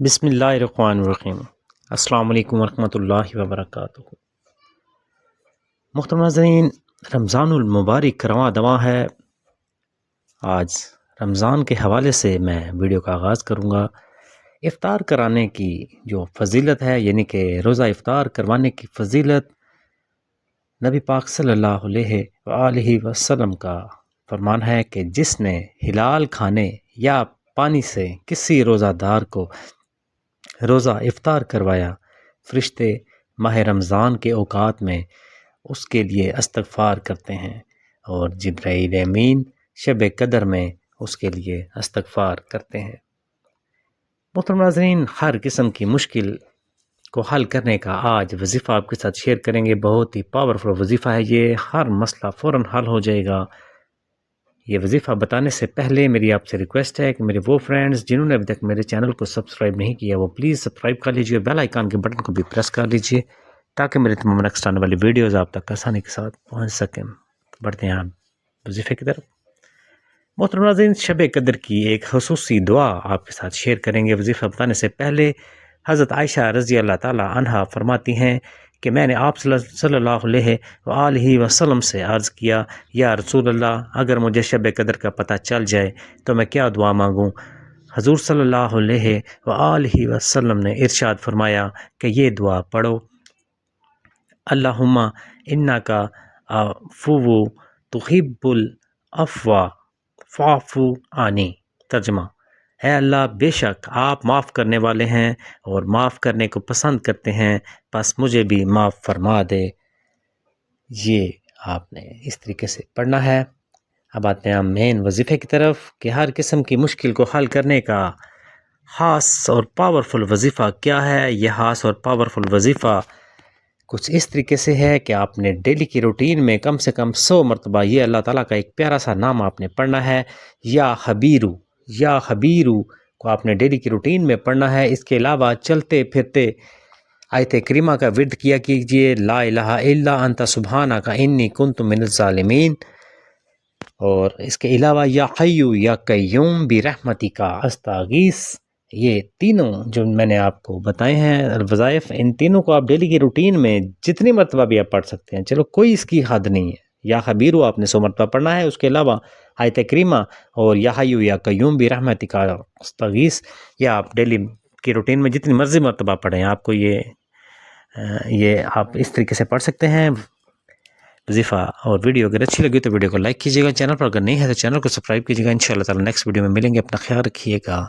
بسم اللہ الرحمن الرحیم۔ السلام علیکم ورحمۃ اللہ وبرکاتہ۔ محترم ناظرین، رمضان المبارک رواں دواں ہے۔ آج رمضان کے حوالے سے میں ویڈیو کا آغاز کروں گا۔ افطار کرانے کی جو فضیلت ہے، یعنی کہ روزہ افطار کروانے کی فضیلت، نبی پاک صلی اللہ علیہ وآلہ وسلم کا فرمان ہے کہ جس نے ہلال کھانے یا پانی سے کسی روزہ دار کو روزہ افطار کروایا، فرشتے ماہ رمضان کے اوقات میں اس کے لیے استغفار کرتے ہیں، اور جبرائیل امین شب قدر میں اس کے لیے استغفار کرتے ہیں۔ محترم ناظرین، ہر قسم کی مشکل کو حل کرنے کا آج وظیفہ آپ کے ساتھ شیئر کریں گے۔ بہت ہی پاورفل وظیفہ ہے یہ، ہر مسئلہ فوراً حل ہو جائے گا۔ یہ وظیفہ بتانے سے پہلے میری آپ سے ریکویسٹ ہے کہ میرے وہ فرینڈز جنہوں نے ابھی تک میرے چینل کو سبسکرائب نہیں کیا، وہ پلیز سبسکرائب کر لیجئے، بیل آئیکن کے بٹن کو بھی پریس کر لیجئے تاکہ میرے تمام نیکسٹ آنے والی ویڈیوز آپ تک آسانی کے ساتھ پہنچ سکیں۔ بڑھتے ہیں آپ وظیفے کی طرف۔ محترم ناظرین، شب قدر کی ایک خصوصی دعا آپ کے ساتھ شیئر کریں گے۔ وظیفہ بتانے سے پہلے حضرت عائشہ رضی اللہ تعالی عنہا فرماتی ہیں کہ میں نے آپ صلی اللہ علیہ وآلہ وسلم سے عرض کیا، یا رسول اللہ، اگر مجھے شب قدر کا پتہ چل جائے تو میں کیا دعا مانگوں؟ حضور صلی اللہ علیہ وآلہ وسلم نے ارشاد فرمایا کہ یہ دعا پڑھو: اللہم انکا عفو تحب العفو فاعف عنی۔ ترجمہ: اے اللہ، بے شک آپ معاف کرنے والے ہیں اور معاف کرنے کو پسند کرتے ہیں، بس مجھے بھی معاف فرما دے۔ یہ آپ نے اس طریقے سے پڑھنا ہے۔ اب آتے ہیں ہم مین وظیفے کی طرف کہ ہر قسم کی مشکل کو حل کرنے کا خاص اور پاورفل وظیفہ کیا ہے۔ یہ خاص اور پاورفل وظیفہ کچھ اس طریقے سے ہے کہ آپ نے ڈیلی کی روٹین میں کم سے کم 100 مرتبہ یہ اللہ تعالیٰ کا ایک پیارا سا نام آپ نے پڑھنا ہے، یا خبیرو۔ یا خبیرو کو آپ نے ڈیلی کی روٹین میں پڑھنا ہے۔ اس کے علاوہ چلتے پھرتے آیت کریمہ کا ورد کیا کیجئے: لا الہ الا انت سبحانک انی کنت من الظالمین۔ اور اس کے علاوہ یا حیو یا قیوم برحمتک استغیث۔ یہ تینوں جو میں نے آپ کو بتائے ہیں وظائف، ان تینوں کو آپ ڈیلی کی روٹین میں جتنی مرتبہ بھی آپ پڑھ سکتے ہیں، چلو کوئی اس کی حد نہیں ہے۔ یا خبیرو آپ نے 100 مرتبہ پڑھنا ہے۔ اس کے علاوہ آیت کریمہ اور یا حیو یا قیوم برحمتک استغیث، یا آپ ڈیلی کی روٹین میں جتنی مرضی مرتبہ پڑھیں، آپ کو یہ آپ اس طریقے سے پڑھ سکتے ہیں وظیفہ۔ اور ویڈیو اگر اچھی لگی تو ویڈیو کو لائک کیجیے گا، چینل پر اگر نہیں ہے تو چینل کو سبسکرائب کیجیے گا۔ انشاءاللہ تعالی نیکسٹ ویڈیو میں ملیں گے۔ اپنا خیال رکھیے گا۔